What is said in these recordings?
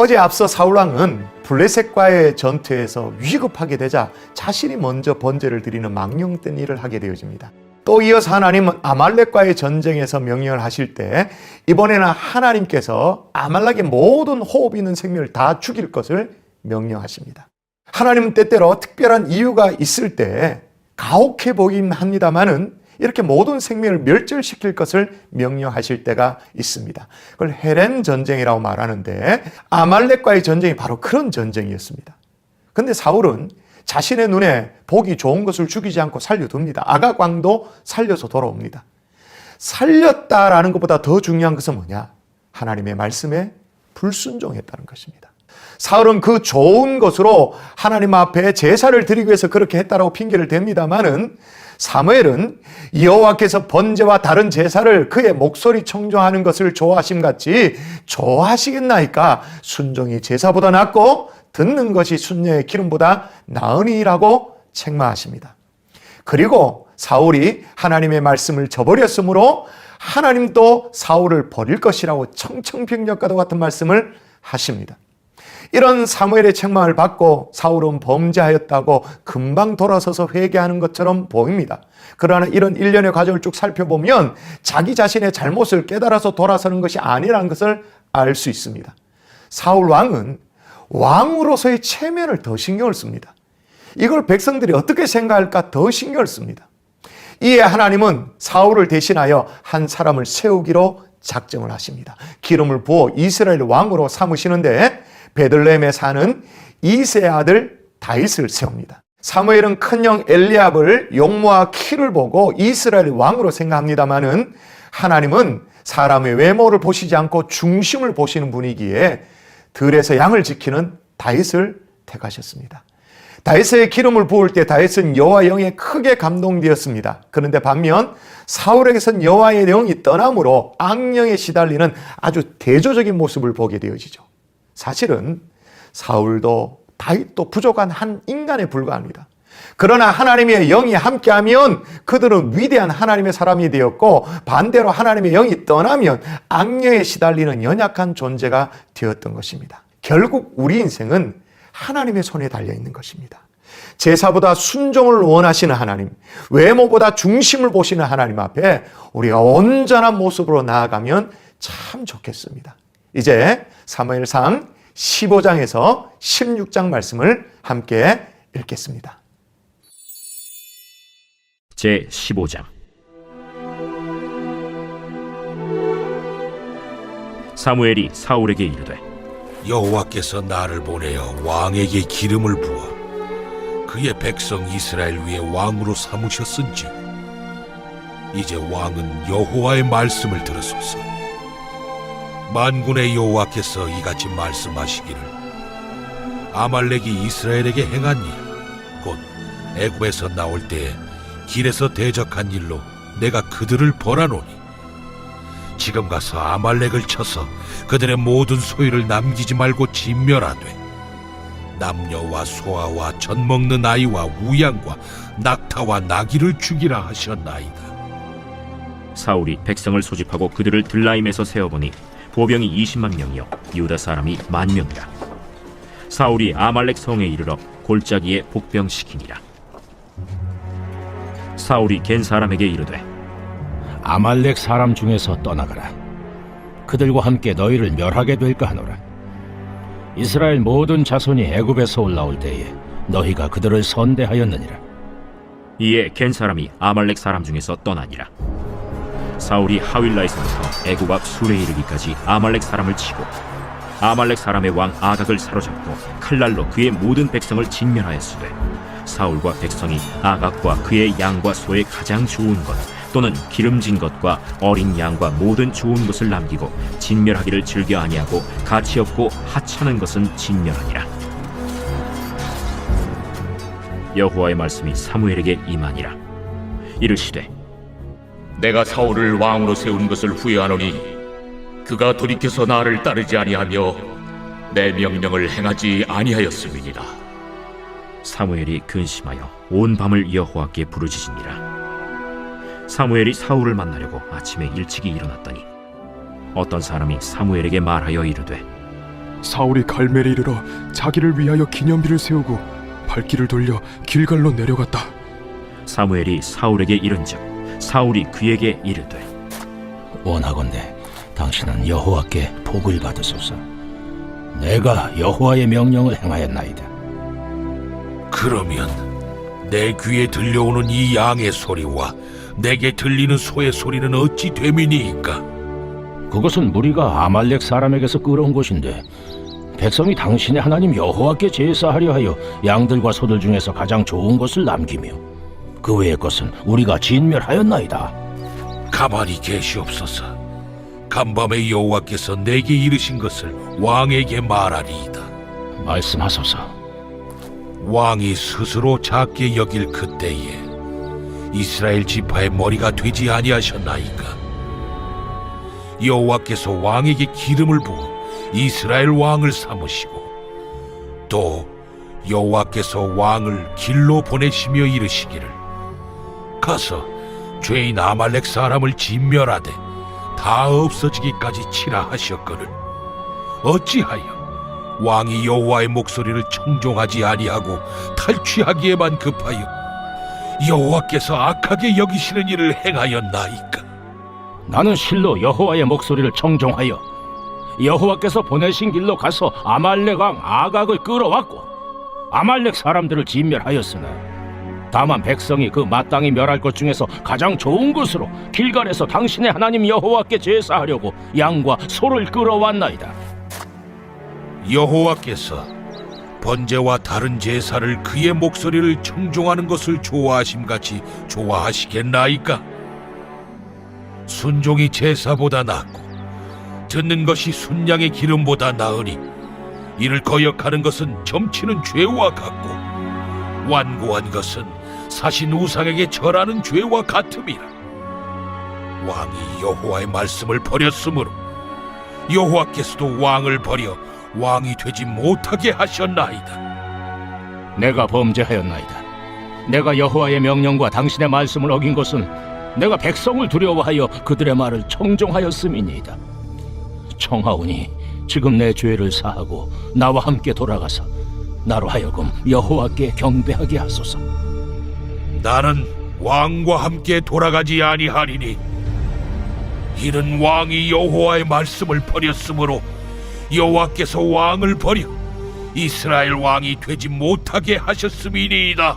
어제 앞서 사울왕은 블레셋과의 전투에서 위급하게 되자 자신이 먼저 번제를 드리는 망령된 일을 하게 되어집니다. 또 이어서 하나님은 아말렉과의 전쟁에서 명령을 하실 때 이번에는 하나님께서 아말렉의 모든 호흡 있는 생명을 다 죽일 것을 명령하십니다. 하나님은 때때로 특별한 이유가 있을 때 가혹해 보이긴 합니다만은 이렇게 모든 생명을 멸절시킬 것을 명령하실 때가 있습니다. 그걸 헤렌 전쟁이라고 말하는데 아말렉과의 전쟁이 바로 그런 전쟁이었습니다. 그런데 사울은 자신의 눈에 보기 좋은 것을 죽이지 않고 살려둡니다. 아각 왕도 살려서 돌아옵니다. 살렸다라는 것보다 더 중요한 것은 뭐냐? 하나님의 말씀에 불순종했다는 것입니다. 사울은 그 좋은 것으로 하나님 앞에 제사를 드리기 위해서 그렇게 했다라고 핑계를 댑니다만은 사무엘은 여호와께서 번제와 다른 제사를 그의 목소리 청종하는 것을 좋아하심 같이 좋아하시겠나이까 순종이 제사보다 낫고 듣는 것이 순녀의 기름보다 나으니라고 책망하십니다. 그리고 사울이 하나님의 말씀을 저버렸으므로 하나님도 사울을 버릴 것이라고 청청병력과도 같은 말씀을 하십니다. 이런 사무엘의 책망을 받고 사울은 범죄하였다고 금방 돌아서서 회개하는 것처럼 보입니다. 그러나 이런 일련의 과정을 쭉 살펴보면 자기 자신의 잘못을 깨달아서 돌아서는 것이 아니라는 것을 알 수 있습니다. 사울 왕은 왕으로서의 체면을 더 신경을 씁니다. 이걸 백성들이 어떻게 생각할까 더 신경을 씁니다. 이에 하나님은 사울을 대신하여 한 사람을 세우기로 작정을 하십니다. 기름을 부어 이스라엘 왕으로 삼으시는데 베들레헴에 사는 이새의 아들 다윗을 세웁니다. 사무엘은 큰형 엘리압을 용모와 키를 보고 이스라엘 왕으로 생각합니다마는 하나님은 사람의 외모를 보시지 않고 중심을 보시는 분이기에 들에서 양을 지키는 다윗을 택하셨습니다. 다윗의 기름을 부을 때 다윗은 여호와 영에 크게 감동되었습니다. 그런데 반면 사울에게선 여호와의 영이 떠남으로 악령에 시달리는 아주 대조적인 모습을 보게 되어지죠. 사실은 사울도 다윗도 부족한 한 인간에 불과합니다. 그러나 하나님의 영이 함께하면 그들은 위대한 하나님의 사람이 되었고 반대로 하나님의 영이 떠나면 악령에 시달리는 연약한 존재가 되었던 것입니다. 결국 우리 인생은 하나님의 손에 달려 있는 것입니다. 제사보다 순종을 원하시는 하나님, 외모보다 중심을 보시는 하나님 앞에 우리가 온전한 모습으로 나아가면 참 좋겠습니다. 이제 사무엘상 15장에서 16장 말씀을 함께 읽겠습니다. 제 15장. 사무엘이 사울에게 이르되 여호와께서 나를 보내어 왕에게 기름을 부어 그의 백성 이스라엘 위에 왕으로 삼으셨은지 이제 왕은 여호와의 말씀을 들으소서. 만군의 여호와께서 이같이 말씀하시기를 아말렉이 이스라엘에게 행한 일 곧 애굽에서 나올 때에 길에서 대적한 일로 내가 그들을 벌하노니 지금 가서 아말렉을 쳐서 그들의 모든 소유를 남기지 말고 진멸하되 남녀와 소아와 젖 먹는 아이와 우양과 낙타와 나귀를 죽이라 하셨나이다. 사울이 백성을 소집하고 그들을 들라임에서 세어보니 보병이 20만 명이요 유다 사람이 10,000명이라. 사울이 아말렉 성에 이르러 골짜기에 복병시키니라. 사울이 겐 사람에게 이르되 아말렉 사람 중에서 떠나가라. 그들과 함께 너희를 멸하게 될까 하노라. 이스라엘 모든 자손이 애굽에서 올라올 때에 너희가 그들을 선대하였느니라. 이에 겐 사람이 아말렉 사람 중에서 떠나니라. 사울이 하윌라에서부터 애굽 앞 술에 이르기까지 아말렉 사람을 치고 아말렉 사람의 왕 아각을 사로잡고 칼날로 그의 모든 백성을 진멸하였으되 사울과 백성이 아각과 그의 양과 소의 가장 좋은 것 또는 기름진 것과 어린 양과 모든 좋은 것을 남기고 진멸하기를 즐겨 아니하고 가치 없고 하찮은 것은 진멸하니라. 여호와의 말씀이 사무엘에게 임하니라. 이르시되 내가 사울을 왕으로 세운 것을 후회하노니 그가 돌이켜서 나를 따르지 아니하며 내 명령을 행하지 아니하였음이니라. 사무엘이 근심하여 온 밤을 여호와께 부르짖으니라. 사무엘이 사울을 만나려고 아침에 일찍이 일어났더니 어떤 사람이 사무엘에게 말하여 이르되 사울이 갈멜에 이르러 자기를 위하여 기념비를 세우고 발길을 돌려 길갈로 내려갔다. 사무엘이 사울에게 이른즉 사울이 그에게 이르되 원하건대 당신은 여호와께 복을 받으소서. 내가 여호와의 명령을 행하였나이다. 그러면 내 귀에 들려오는 이 양의 소리와 내게 들리는 소의 소리는 어찌 됨이니이까? 그것은 무리가 아말렉 사람에게서 끌어온 것인데 백성이 당신의 하나님 여호와께 제사하려 하여 양들과 소들 중에서 가장 좋은 것을 남기며 그 외의 것은 우리가 진멸하였나이다. 가만히 계시옵소서. 간밤에 여호와께서 내게 이르신 것을 왕에게 말하리이다. 말씀하소서. 왕이 스스로 작게 여길 그때에 이스라엘 지파의 머리가 되지 아니하셨나이까? 여호와께서 왕에게 기름을 부어 이스라엘 왕을 삼으시고 또 여호와께서 왕을 길로 보내시며 이르시기를 가서 죄인 아말렉 사람을 진멸하되 다 없어지기까지 치라 하셨거늘 어찌하여 왕이 여호와의 목소리를 청종하지 아니하고 탈취하기에만 급하여 여호와께서 악하게 여기시는 일을 행하였나이까? 나는 실로 여호와의 목소리를 청종하여 여호와께서 보내신 길로 가서 아말렉 왕 아각을 끌어왔고 아말렉 사람들을 진멸하였으나 다만 백성이 그 마땅히 멸할 것 중에서 가장 좋은 것으로 길갈에서 당신의 하나님 여호와께 제사하려고 양과 소를 끌어왔나이다. 여호와께서 번제와 다른 제사를 그의 목소리를 청종하는 것을 좋아하심같이 좋아하시겠나이까? 순종이 제사보다 낫고 듣는 것이 순양의 기름보다 나으니 이를 거역하는 것은 점치는 죄와 같고 완고한 것은 사신 우상에게 절하는 죄와 같음이라. 왕이 여호와의 말씀을 버렸으므로 여호와께서도 왕을 버려 왕이 되지 못하게 하셨나이다. 내가 범죄하였나이다. 내가 여호와의 명령과 당신의 말씀을 어긴 것은 내가 백성을 두려워하여 그들의 말을 청종하였음이니이다. 청하오니 지금 내 죄를 사하고 나와 함께 돌아가서 나로 하여금 여호와께 경배하게 하소서. 나는 왕과 함께 돌아가지 아니하리니 이는 왕이 여호와의 말씀을 버렸으므로 여호와께서 왕을 버려 이스라엘 왕이 되지 못하게 하셨음이니이다.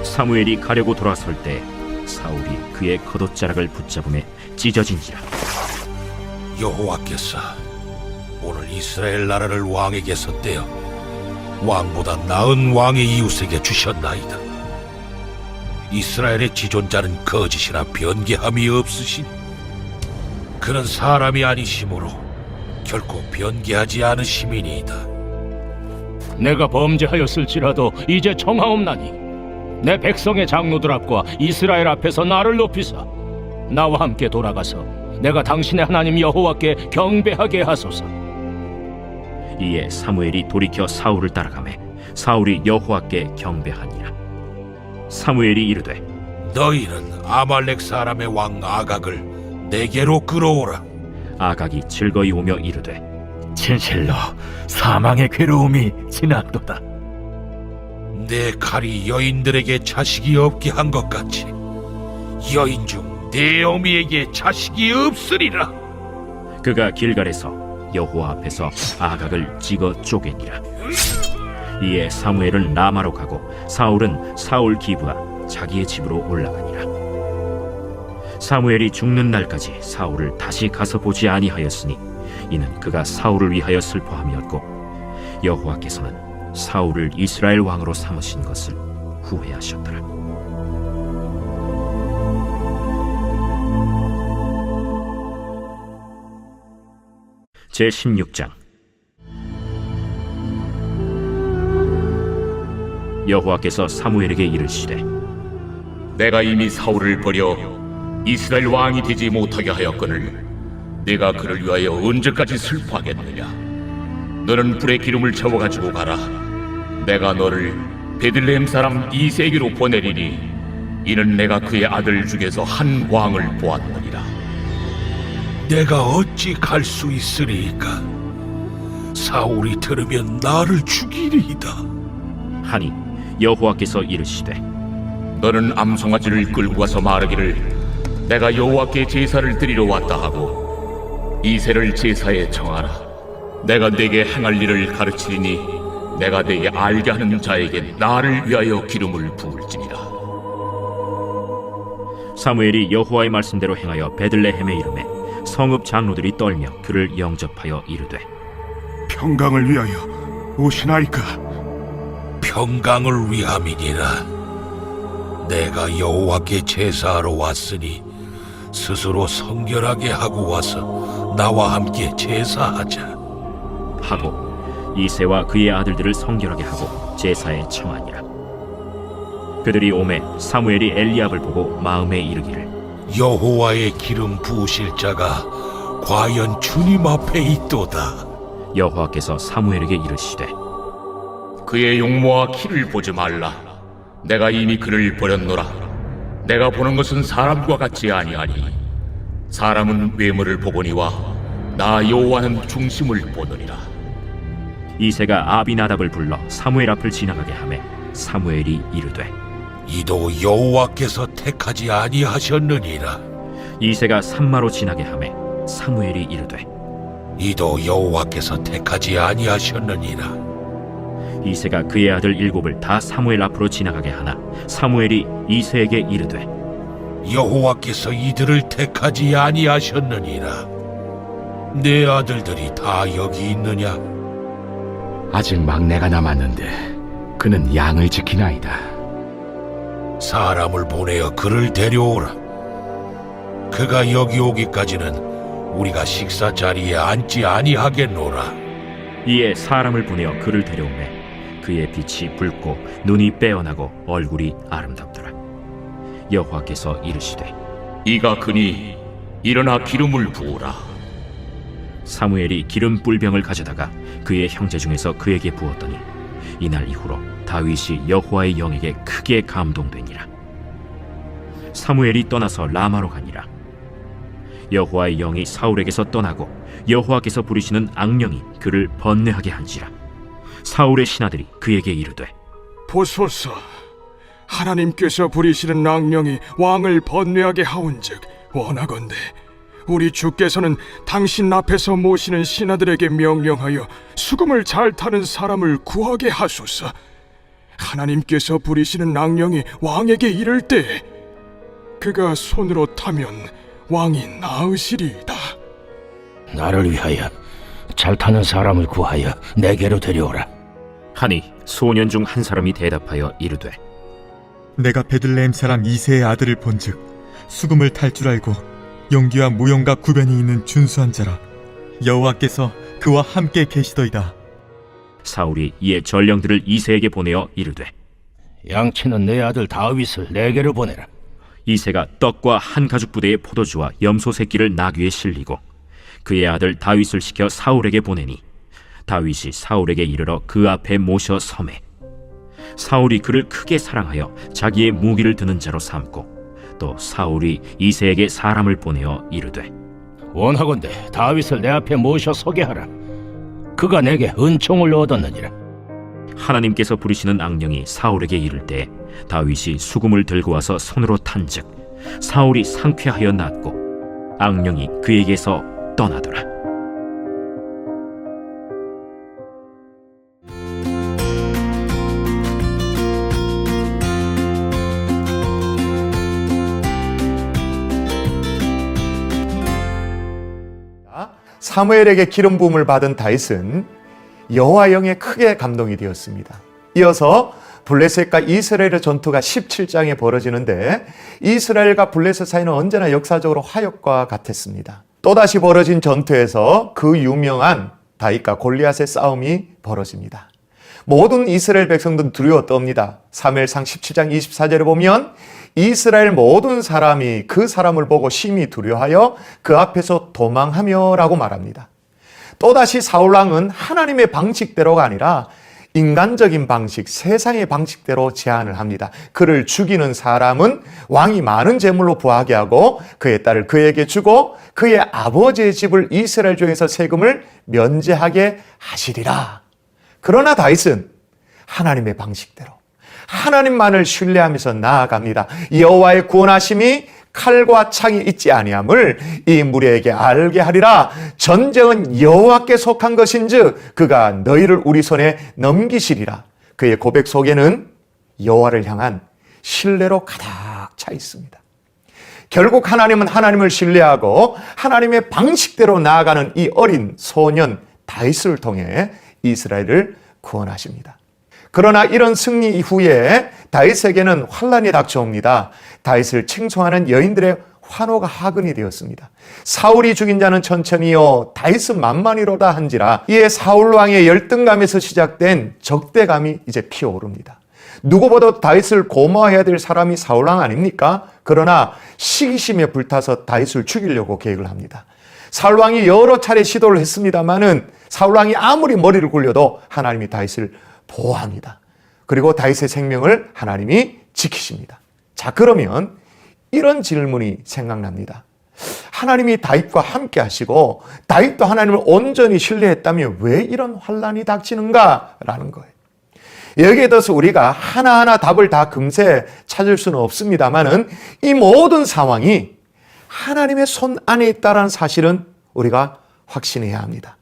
사무엘이 가려고 돌아설 때 사울이 그의 겉옷자락을 붙잡음에 찢어진지라. 여호와께서 오늘 이스라엘 나라를 왕에게서 떼어 왕보다 나은 왕의 이웃에게 주셨나이다. 이스라엘의 지존자는 거짓이나 변개함이 없으시니 그는 사람이 아니시므로 결코 변개하지 않으심이니이다. 내가 범죄하였을지라도 이제 청하옵나니 내 백성의 장로들 앞과 이스라엘 앞에서 나를 높이사 나와 함께 돌아가서 내가 당신의 하나님 여호와께 경배하게 하소서. 이에 사무엘이 돌이켜 사울을 따라가매 사울이 여호와께 경배하니라. 사무엘이 이르되 너희는 아말렉 사람의 왕 아각을 내게로 끌어오라. 아각이 즐거이 오며 이르되 진실로 사망의 괴로움이 지났도다. 내 칼이 여인들에게 자식이 없게 한 것 같이 여인 중 내 어미에게 자식이 없으리라. 그가 길갈에서 여호와 앞에서 아각을 찍어 쪼개니라. 이에 사무엘은 라마로 가고 사울은 사울 기브와 자기의 집으로 올라가니라. 사무엘이 죽는 날까지 사울을 다시 가서 보지 아니하였으니 이는 그가 사울을 위하여 슬퍼함이었고 여호와께서는 사울을 이스라엘 왕으로 삼으신 것을 후회하셨더라. 제16장. 여호와께서 사무엘에게 이르시되 내가 이미 사울을 버려 이스라엘 왕이 되지 못하게 하였거늘 내가 그를 위하여 언제까지 슬퍼하겠느냐. 너는 불에 기름을 채워가지고 가라. 내가 너를 베들레헴 사람 이세에게로 보내리니 이는 내가 그의 아들 중에서 한 왕을 보았느니라. 내가 어찌 갈 수 있으리이까? 사울이 들으면 나를 죽이리이다. 하니 여호와께서 이르시되 너는 암송아지를 끌고 가서 말하기를 내가 여호와께 제사를 드리러 왔다 하고 이새를 제사에 정하라. 내가 네게 행할 일을 가르치리니 내가 네게 알게 하는 자에게 나를 위하여 기름을 부을지니라. 사무엘이 여호와의 말씀대로 행하여 베들레헴에 이르매 성읍 장로들이 떨며 그를 영접하여 이르되 평강을 위하여 오시나이까? 평강을 위함이니라. 내가 여호와께 제사하러 왔으니 스스로 성결하게 하고 와서 나와 함께 제사하자. 하고 이새와 그의 아들들을 성결하게 하고 제사에 청하니라. 그들이 오매 사무엘이 엘리압을 보고 마음에 이르기를 여호와의 기름 부으실 자가 과연 주님 앞에 있도다. 여호와께서 사무엘에게 이르시되 그의 용모와 키를 보지 말라. 내가 이미 그를 버렸노라. 내가 보는 것은 사람과 같지 아니하니 사람은 외모를 보거니와 나 여호와는 중심을 보느니라. 이새가 아비나답을 불러 사무엘 앞을 지나가게 하매 사무엘이 이르되 이도 여호와께서 택하지 아니하셨느니라. 이새가 산마로 지나게 하매 사무엘이 이르되 이도 여호와께서 택하지 아니하셨느니라. 이새가 그의 아들 7을 다 사무엘 앞으로 지나가게 하나 사무엘이 이새에게 이르되 여호와께서 이들을 택하지 아니하셨느니라. 내 아들들이 다 여기 있느냐? 아직 막내가 남았는데 그는 양을 지키나이다. 사람을 보내어 그를 데려오라. 그가 여기 오기까지는 우리가 식사 자리에 앉지 아니하겠노라. 이에 사람을 보내어 그를 데려오매 그의 빛이 붉고 눈이 빼어나고 얼굴이 아름답더라. 여호와께서 이르시되 이가 그니 일어나 기름을 부으라. 사무엘이 기름 뿔병을 가져다가 그의 형제 중에서 그에게 부었더니 이날 이후로 다윗이 여호와의 영에게 크게 감동되니라. 사무엘이 떠나서 라마로 가니라. 여호와의 영이 사울에게서 떠나고 여호와께서 부리시는 악령이 그를 번뇌하게 한지라. 사울의 신하들이 그에게 이르되 보소서, 하나님께서 부리시는 악령이 왕을 번뇌하게 하온즉 원하건대 우리 주께서는 당신 앞에서 모시는 신하들에게 명령하여 수금을 잘 타는 사람을 구하게 하소서. 하나님께서 부리시는 악령이 왕에게 이를 때 그가 손으로 타면 왕이 나으시리이다. 나를 위하여 잘 타는 사람을 구하여 내게로 데려오라. 하니 소년 중 한 사람이 대답하여 이르되 내가 베들레헴 사람 이새의 아들을 본즉 수금을 탈 줄 알고 용기와 무용과 구변이 있는 준수한 자라. 여호와께서 그와 함께 계시더이다. 사울이 이에 전령들을 이새에게 보내어 이르되 양치는 내 아들 다윗을 내게로 보내라. 이새가 떡과 한 가죽 부대의 포도주와 염소 새끼를 나귀에 실리고 그의 아들 다윗을 시켜 사울에게 보내니 다윗이 사울에게 이르러 그 앞에 모셔 섬에 사울이 그를 크게 사랑하여 자기의 무기를 드는 자로 삼고 또 사울이 이새에게 사람을 보내어 이르되 원하건대 다윗을 내 앞에 모셔 서게 하라. 그가 내게 은총을 얻었느니라. 하나님께서 부리시는 악령이 사울에게 이를 때 다윗이 수금을 들고 와서 손으로 탄즉 사울이 상쾌하여 낫고 악령이 그에게서 떠나더라. 사무엘에게 기름 부음을 받은 다윗은 여호와 영에 크게 감동이 되었습니다. 이어서 블레셋과 이스라엘의 전투가 17장에 벌어지는데 이스라엘과 블레셋 사이는 언제나 역사적으로 화역과 같았습니다. 또다시 벌어진 전투에서 그 유명한 다윗과 골리앗의 싸움이 벌어집니다. 모든 이스라엘 백성들은 두려워 떱니다. 사무엘상 17장 24절에 보면 이스라엘 모든 사람이 그 사람을 보고 심히 두려워하여 그 앞에서 도망하며 라고 말합니다. 또다시 사울왕은 하나님의 방식대로가 아니라 인간적인 방식, 세상의 방식대로 제안을 합니다. 그를 죽이는 사람은 왕이 많은 재물로 부하게 하고 그의 딸을 그에게 주고 그의 아버지의 집을 이스라엘 중에서 세금을 면제하게 하시리라. 그러나 다윗은 하나님의 방식대로 하나님만을 신뢰하면서 나아갑니다. 여호와의 구원하심이 칼과 창이 있지 아니함을 이 무리에게 알게 하리라. 전쟁은 여호와께 속한 것인즉 그가 너희를 우리 손에 넘기시리라. 그의 고백 속에는 여호와를 향한 신뢰로 가득 차 있습니다. 결국 하나님은 하나님을 신뢰하고 하나님의 방식대로 나아가는 이 어린 소년 다윗을 통해 이스라엘을 구원하십니다. 그러나 이런 승리 이후에 다윗에게는 환란이 닥쳐옵니다. 다윗을 칭송하는 여인들의 환호가 하근이 되었습니다. 사울이 죽인 자는 천천히요 다윗은 만만히로다 한지라. 이에 사울 왕의 열등감에서 시작된 적대감이 이제 피어오릅니다. 누구보다 다윗을 고마워해야 될 사람이 사울 왕 아닙니까? 그러나 시기심에 불타서 다윗을 죽이려고 계획을 합니다. 사울 왕이 여러 차례 시도를 했습니다마는 사울 왕이 아무리 머리를 굴려도 하나님이 다윗을 보호합니다. 그리고 다윗의 생명을 하나님이 지키십니다. 자, 그러면 이런 질문이 생각납니다. 하나님이 다윗과 함께 하시고 다윗도 하나님을 온전히 신뢰했다면 왜 이런 환란이 닥치는가라는 거예요. 여기에 대해서 우리가 하나하나 답을 다 금세 찾을 수는 없습니다만은 이 모든 상황이 하나님의 손 안에 있다는 사실은 우리가 확신해야 합니다.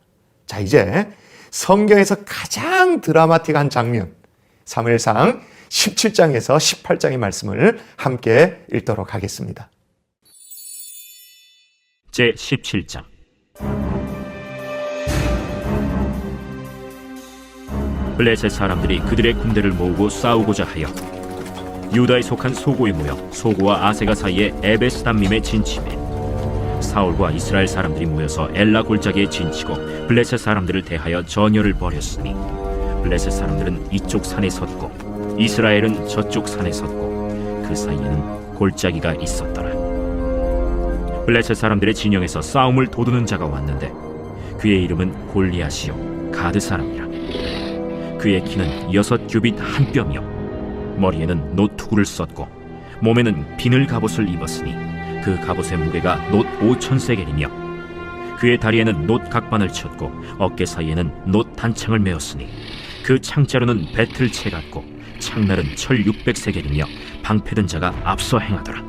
자, 이제 성경에서 가장 드라마틱한 장면, 사무엘상 17장에서 18장의 말씀을 함께 읽도록 하겠습니다. 제 17장. 블레셋 사람들이 그들의 군대를 모으고 싸우고자 하여 유다에 속한 소고에 모여 소고와 아세가 사이에 에베스담밈에 진침해 사울과 이스라엘 사람들이 모여서 엘라 골짜기에 진치고 블레셋 사람들을 대하여 전열을 벌였으니 블레셋 사람들은 이쪽 산에 섰고 이스라엘은 저쪽 산에 섰고 그 사이에는 골짜기가 있었더라. 블레셋 사람들의 진영에서 싸움을 도두는 자가 왔는데 그의 이름은 골리앗이요 가드 사람이라. 그의 키는 6규빗 한 뼘이요 머리에는 노투구를 썼고 몸에는 비늘 갑옷을 입었으니 그 갑옷의 무게가 놋 5,000세겔이며 그의 다리에는 놋 각반을 쳤고 어깨 사이에는 놋 단창을 메었으니 그 창자루는 배틀채 같고 창날은 철 600세겔이며 방패든 자가 앞서 행하더라.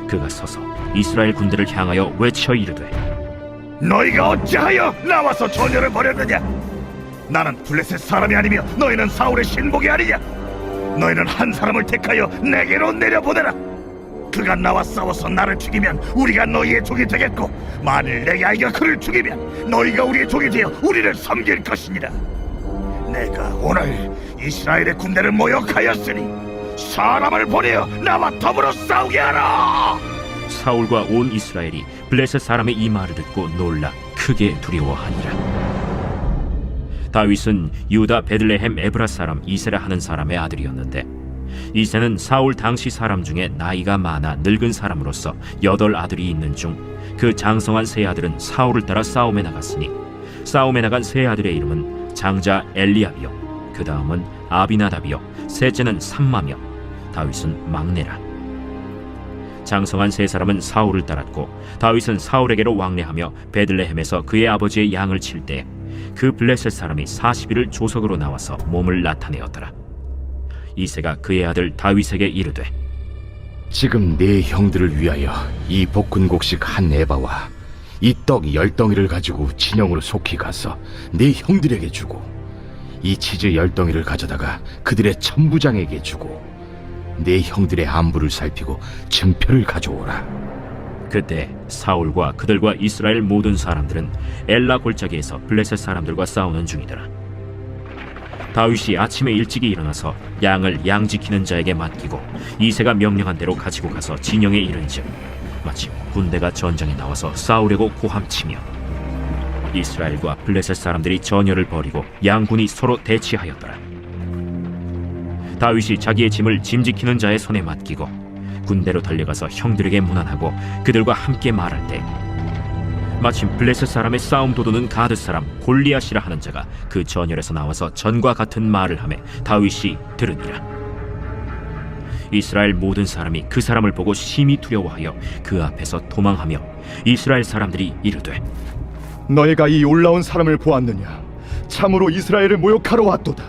그가 서서 이스라엘 군대를 향하여 외쳐 이르되 너희가 어찌하여 나와서 전열을 벌였느냐? 나는 블레셋 사람이 아니며 너희는 사울의 신복이 아니냐? 너희는 한 사람을 택하여 내게로 내려보내라. 그가 나와 싸워서 나를 죽이면 우리가 너희의 종이 되겠고 만일 내게 아이가 그를 죽이면 너희가 우리의 종이 되어 우리를 섬길 것이니라. 내가 오늘 이스라엘의 군대를 모욕하였으니 사람을 보내어 나와 더불어 싸우게 하라. 사울과 온 이스라엘이 블레셋 사람의 이 말을 듣고 놀라 크게 두려워하니라. 다윗은 유다 베들레헴 에브라 사람 이세라 하는 사람의 아들이었는데 이세는 사울 당시 사람 중에 나이가 많아 늙은 사람으로서 8 아들이 있는 중 그 장성한 세 아들은 사울을 따라 싸움에 나갔으니 싸움에 나간 세 아들의 이름은 장자 엘리압이요 그 다음은 아비나답이요 셋째는 삼마며 다윗은 막내라. 장성한 세 사람은 사울을 따랐고 다윗은 사울에게로 왕래하며 베들레헴에서 그의 아버지의 양을 칠 때 그 블레셋 사람이 40일을 조석으로 나와서 몸을 나타내었더라. 이새가 그의 아들 다윗에게 이르되 지금 네 형들을 위하여 이 볶은곡식 한 에바와 이 떡 10덩이를 가지고 진영으로 속히 가서 네 형들에게 주고 이 치즈 10덩이를 가져다가 그들의 천부장에게 주고 네 형들의 안부를 살피고 증표를 가져오라. 그때 사울과 그들과 이스라엘 모든 사람들은 엘라 골짜기에서 블레셋 사람들과 싸우는 중이더라. 다윗이 아침에 일찍이 일어나서 양을 양 지키는 자에게 맡기고 이새가 명령한 대로 가지고 가서 진영에 이른즉 마침 군대가 전장에 나와서 싸우려고 고함치며 이스라엘과 블레셋 사람들이 전열을 벌이고 양군이 서로 대치하였더라. 다윗이 자기의 짐을 짐 지키는 자의 손에 맡기고 군대로 달려가서 형들에게 문안하고 그들과 함께 말할 때 마침 블레셋 사람의 싸움 도두는 가드 사람 골리앗이라 하는 자가 그 전열에서 나와서 전과 같은 말을 하매 다윗이 들으니라. 이스라엘 모든 사람이 그 사람을 보고 심히 두려워하여 그 앞에서 도망하며 이스라엘 사람들이 이르되 너희가 이 올라온 사람을 보았느냐? 참으로 이스라엘을 모욕하러 왔도다.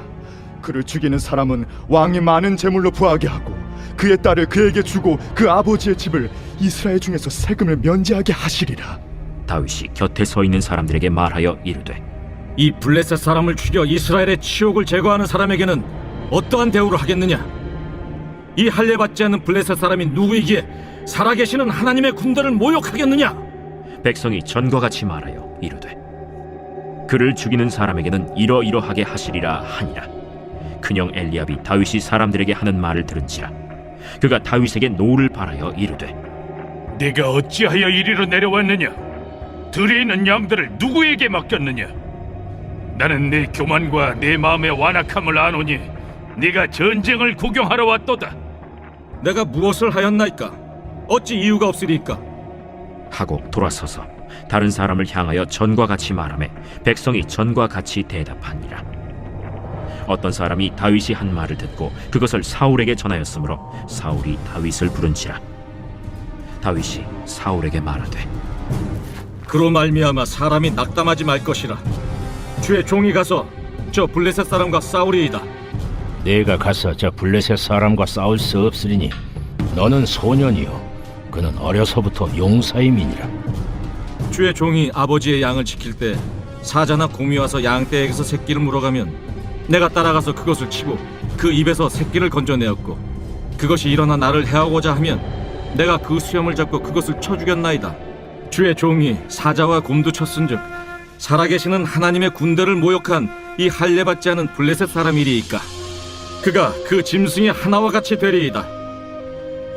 그를 죽이는 사람은 왕이 많은 재물로 부하게 하고 그의 딸을 그에게 주고 그 아버지의 집을 이스라엘 중에서 세금을 면제하게 하시리라. 다윗이 곁에 서 있는 사람들에게 말하여 이르되 이 블레셋 사람을 죽여 이스라엘의 치욕을 제거하는 사람에게는 어떠한 대우를 하겠느냐? 이 할례받지 않는 블레셋 사람이 누구이기에 살아계시는 하나님의 군대를 모욕하겠느냐? 백성이 전과 같이 말하여 이르되 그를 죽이는 사람에게는 이러이러하게 하시리라 하니라. 그녕 엘리압이 다윗이 사람들에게 하는 말을 들은지라 그가 다윗에게 노를 바라여 이르되 네가 어찌하여 이리로 내려왔느냐? 들에 있는 양들을 누구에게 맡겼느냐? 나는 내 교만과 내 마음의 완악함을 아노니 네가 전쟁을 구경하러 왔도다. 내가 무엇을 하였나이까? 어찌 이유가 없으리까? 하고 돌아서서 다른 사람을 향하여 전과 같이 말하매 백성이 전과 같이 대답하니라. 어떤 사람이 다윗이 한 말을 듣고 그것을 사울에게 전하였으므로 사울이 다윗을 부른지라. 다윗이 사울에게 말하되 그로 말미암아 사람이 낙담하지 말 것이라. 주의 종이 가서 저 블레셋 사람과 싸우리이다. 내가 가서 저 블레셋 사람과 싸울 수 없으리니 너는 소년이요 그는 어려서부터 용사임이니라. 주의 종이 아버지의 양을 지킬 때 사자나 곰이 와서 양떼에게서 새끼를 물어가면 내가 따라가서 그것을 치고 그 입에서 새끼를 건져내었고 그것이 일어나 나를 해하고자 하면 내가 그 수염을 잡고 그것을 쳐 죽였나이다. 주의 종이 사자와 곰도 쳤은즉 살아계시는 하나님의 군대를 모욕한 이 할례받지 않은 블레셋 사람이리이까 그가 그 짐승의 하나와 같이 되리이다.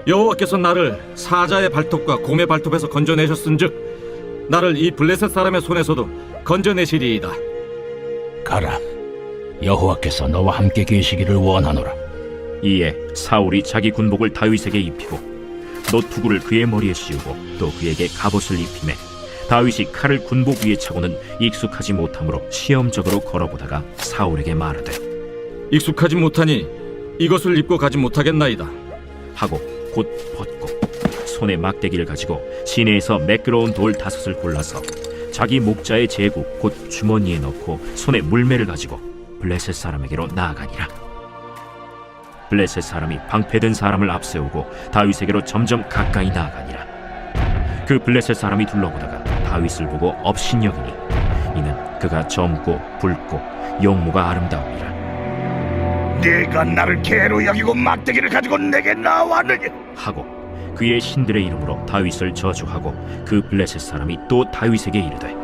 여호와께서 나를 사자의 발톱과 곰의 발톱에서 건져내셨은즉 나를 이 블레셋 사람의 손에서도 건져내시리이다. 가라. 여호와께서 너와 함께 계시기를 원하노라. 이에 사울이 자기 군복을 다윗에게 입히고 노투구를 그의 머리에 씌우고 또 그에게 갑옷을 입히매 다윗이 칼을 군복 위에 차고는 익숙하지 못하므로 시험적으로 걸어보다가 사울에게 말하되 익숙하지 못하니 이것을 입고 가지 못하겠나이다 하고 곧 벗고 손에 막대기를 가지고 시내에서 매끄러운 돌 5을 골라서 자기 목자의 제국 곧 주머니에 넣고 손에 물매를 가지고 블레셋 사람에게로 나아가니라. 블레셋 사람이 방패든 사람을 앞세우고 다윗에게로 점점 가까이 나아가니라. 그 블레셋 사람이 둘러보다가 다윗을 보고 업신여기니 이는 그가 젊고 붉고 용모가 아름다움이라. 네가 나를 개로 여기고 막대기를 가지고 내게 나왔느냐? 하고 그의 신들의 이름으로 다윗을 저주하고 그 블레셋 사람이 또 다윗에게 이르되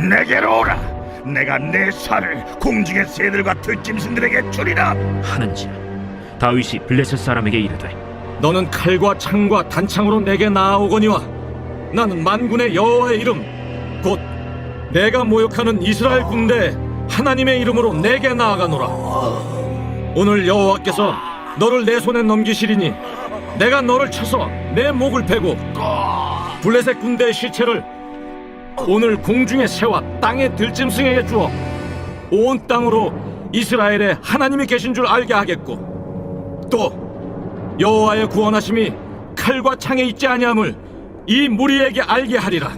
내게로 오라. 내가 내 살을 공중의 새들과 들짐승들에게 주리라 하는지라. 다윗이 블레셋 사람에게 이르되 너는 칼과 창과 단창으로 내게 나아오거니와 나는 만군의 여호와의 이름 곧 내가 모욕하는 이스라엘 군대 하나님의 이름으로 내게 나아가노라. 오늘 여호와께서 너를 내 손에 넘기시리니 내가 너를 쳐서 내 목을 베고 블레셋 군대의 시체를 오늘 공중의 새와 땅의 들짐승에게 주어 온 땅으로 이스라엘에 하나님이 계신 줄 알게 하겠고 또 여호와의 구원하심이 칼과 창에 있지 아니함을 이 무리에게 알게 하리라.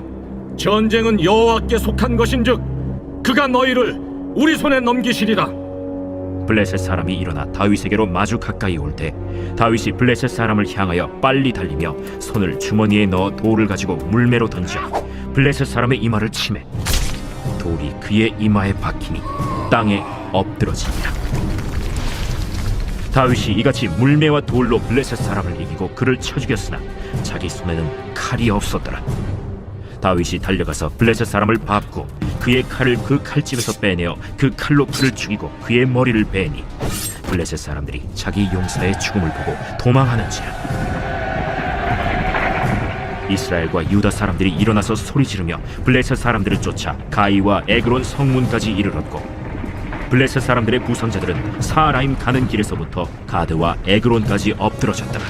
전쟁은 여호와께 속한 것인즉 그가 너희를 우리 손에 넘기시리라. 블레셋 사람이 일어나 다윗에게로 마주 가까이 올 때 다윗이 블레셋 사람을 향하여 빨리 달리며 손을 주머니에 넣어 돌을 가지고 물매로 던져 블레셋 사람의 이마를 치매 돌이 그의 이마에 박히니 땅에 엎드러지니라. 다윗이 이같이 물매와 돌로 블레셋 사람을 이기고 그를 쳐 죽였으나 자기 손에는 칼이 없었더라. 다윗이 달려가서 블레셋 사람을 밟고 그의 칼을 그 칼집에서 빼내어 그 칼로 그를 죽이고 그의 머리를 베니 블레셋 사람들이 자기 용사의 죽음을 보고 도망하는지라. 이스라엘과 유다 사람들이 일어나서 소리 지르며 블레셋 사람들을 쫓아 가이와 에그론 성문까지 이르렀고 블레셋 사람들의 부상자들은 사라임 가는 길에서부터 가드와 에그론까지 엎드러졌더라.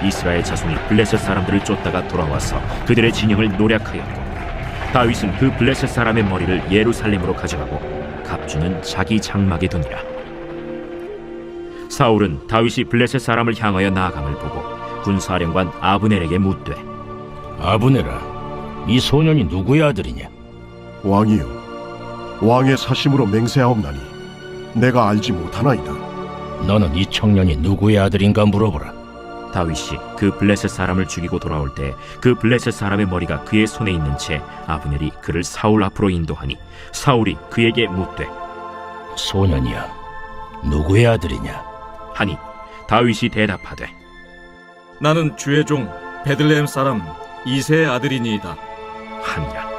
이스라엘 자손이 블레셋 사람들을 쫓다가 돌아와서 그들의 진영을 노략하였고 다윗은 그 블레셋 사람의 머리를 예루살렘으로 가져가고 갑주는 자기 장막에 두니라. 사울은 다윗이 블레셋 사람을 향하여 나아감을 보고 군사령관 아브넬에게 묻되, 아브넬아, 이 소년이 누구의 아들이냐? 왕이요, 왕의 사심으로 맹세하옵나니 내가 알지 못하나이다. 너는 이 청년이 누구의 아들인가 물어보라. 다윗이 그 블레셋 사람을 죽이고 돌아올 때 그 블레셋 사람의 머리가 그의 손에 있는 채 아브넬이 그를 사울 앞으로 인도하니 사울이 그에게 묻되, 소년이야, 누구의 아들이냐? 하니 다윗이 대답하되, 나는 주의 종 베들레헴 사람 이새의 아들이니이다 하니라.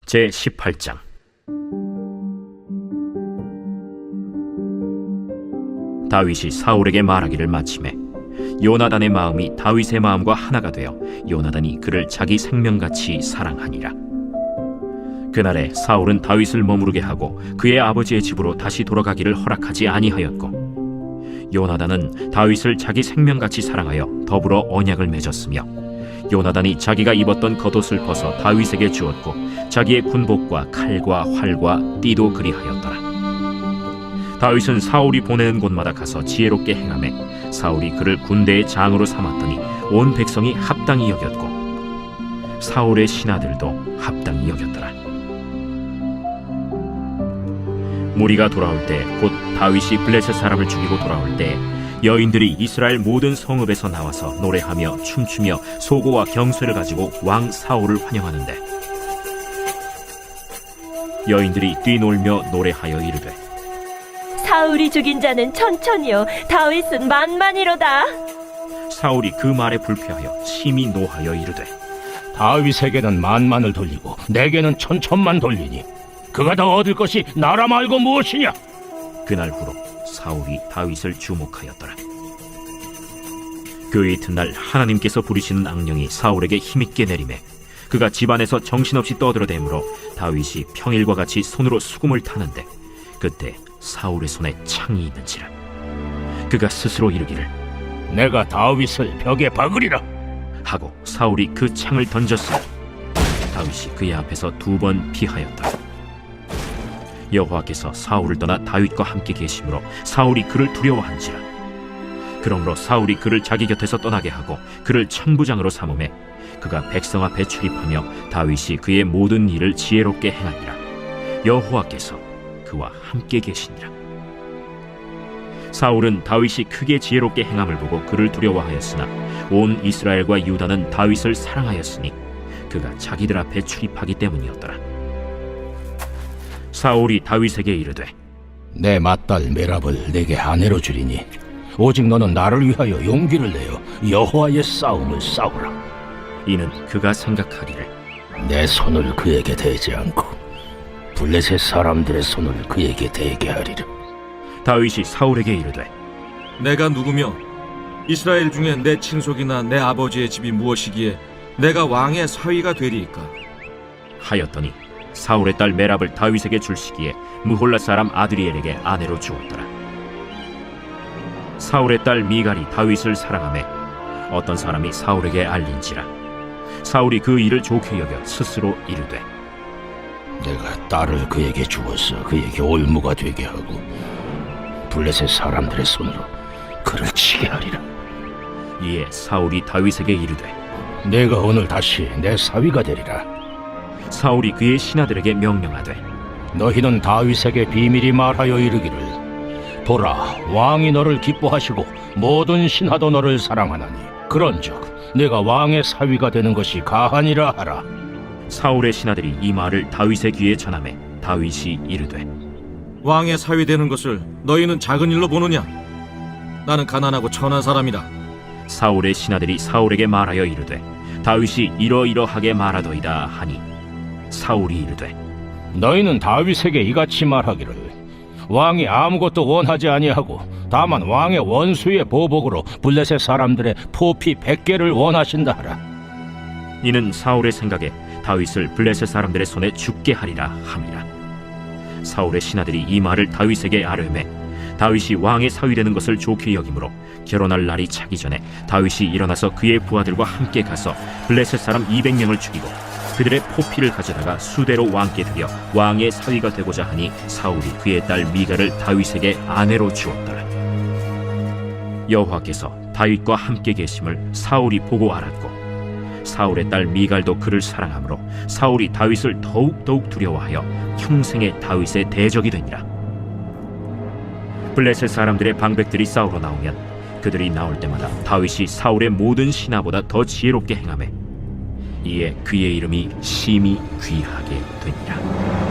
제 18장. 다윗이 사울에게 말하기를 마치매 요나단의 마음이 다윗의 마음과 하나가 되어 요나단이 그를 자기 생명같이 사랑하니라. 그날에 사울은 다윗을 머무르게 하고 그의 아버지의 집으로 다시 돌아가기를 허락하지 아니하였고, 요나단은 다윗을 자기 생명같이 사랑하여 더불어 언약을 맺었으며, 요나단이 자기가 입었던 겉옷을 벗어 다윗에게 주었고 자기의 군복과 칼과 활과 띠도 그리하였더라. 다윗은 사울이 보내는 곳마다 가서 지혜롭게 행하매 사울이 그를 군대의 장으로 삼았더니 온 백성이 합당히 여겼고 사울의 신하들도 합당히 여겼더라. 무리가 돌아올 때 곧 다윗이 블레셋 사람을 죽이고 돌아올 때 여인들이 이스라엘 모든 성읍에서 나와서 노래하며 춤추며 소고와 경쇠를 가지고 왕 사울을 환영하는데, 여인들이 뛰놀며 노래하여 이르되, 사울이 죽인 자는 천천히요, 다윗은 만만이로다. 사울이 그 말에 불쾌하여 심히 노하여 이르되, 다윗에게는 만만을 돌리고 내게는 천천만 돌리니 그가 더 얻을 것이 나라 말고 무엇이냐? 그날 후로 사울이 다윗을 주목하였더라. 그 이튿날 하나님께서 부리시는 악령이 사울에게 힘있게 내리매 그가 집안에서 정신없이 떠들어대므로 다윗이 평일과 같이 손으로 수금을 타는데, 그때 사울의 손에 창이 있는지라. 그가 스스로 이르기를, 내가 다윗을 벽에 박으리라 하고 사울이 그 창을 던졌으니 다윗이 그의 앞에서 2번 피하였더라. 여호와께서 사울을 떠나 다윗과 함께 계심으로 사울이 그를 두려워한지라. 그러므로 사울이 그를 자기 곁에서 떠나게 하고 그를 천부장으로 삼음에 그가 백성 앞에 출입하며 다윗이 그의 모든 일을 지혜롭게 행하니라. 여호와께서 그와 함께 계시니라. 사울은 다윗이 크게 지혜롭게 행함을 보고 그를 두려워하였으나 온 이스라엘과 유다는 다윗을 사랑하였으니 그가 자기들 앞에 출입하기 때문이었더라. 사울이 다윗에게 이르되, 내 맏딸 메랍을 내게 아내로 주리니 오직 너는 나를 위하여 용기를 내어 여호와의 싸움을 싸우라. 이는 그가 생각하기를, 내 손을 그에게 대지 않고 블레셋 사람들의 손을 그에게 대게 하리라. 다윗이 사울에게 이르되, 내가 누구며 이스라엘 중에 내 친속이나 내 아버지의 집이 무엇이기에 내가 왕의 사위가 되리이까? 하였더니 사울의 딸 메랍을 다윗에게 줄 시기에 무홀라 사람 아드리엘에게 아내로 주었더라. 사울의 딸 미갈이 다윗을 사랑하매 어떤 사람이 사울에게 알린지라. 사울이 그 일을 좋게 여겨 스스로 이르되, 내가 딸을 그에게 주어서 그에게 올무가 되게 하고 블레셋 사람들의 손으로 그를 치게 하리라. 이에 사울이 다윗에게 이르되, 내가 오늘 다시 내 사위가 되리라. 사울이 그의 신하들에게 명령하되, 너희는 다윗에게 비밀히 말하여 이르기를, 보라, 왕이 너를 기뻐하시고 모든 신하도 너를 사랑하나니 그런즉 내가 왕의 사위가 되는 것이 가하니라 하라. 사울의 신하들이 이 말을 다윗의 귀에 전하매 다윗이 이르되, 왕의 사위 되는 것을 너희는 작은 일로 보느냐? 나는 가난하고 천한 사람이다. 사울의 신하들이 사울에게 말하여 이르되, 다윗이 이러이러하게 말하더이다 하니 사울이 이르되, 너희는 다윗에게 이같이 말하기를, 왕이 아무것도 원하지 아니하고 다만 왕의 원수의 보복으로 블레셋 사람들의 포피 100개를 원하신다 하라. 이는 사울의 생각에 다윗을 블레셋 사람들의 손에 죽게 하리라 함이라. 사울의 신하들이 이 말을 다윗에게 아뢰매 다윗이 왕의 사위되는 것을 좋게 여기므로 결혼할 날이 차기 전에 다윗이 일어나서 그의 부하들과 함께 가서 블레셋 사람 200명을 죽이고 그들의 포피를 가져다가 수대로 왕께 드려 왕의 사위가 되고자 하니 사울이 그의 딸 미갈을 다윗에게 아내로 주었더라. 여호와께서 다윗과 함께 계심을 사울이 보고 알았고 사울의 딸 미갈도 그를 사랑하므로 사울이 다윗을 더욱 두려워하여 평생에 다윗의 대적이 되니라. 블레셋 사람들의 방백들이 싸우러 나오면 그들이 나올 때마다 다윗이 사울의 모든 신하보다 더 지혜롭게 행하매 이에 그의 이름이 심히 귀하게 되니라.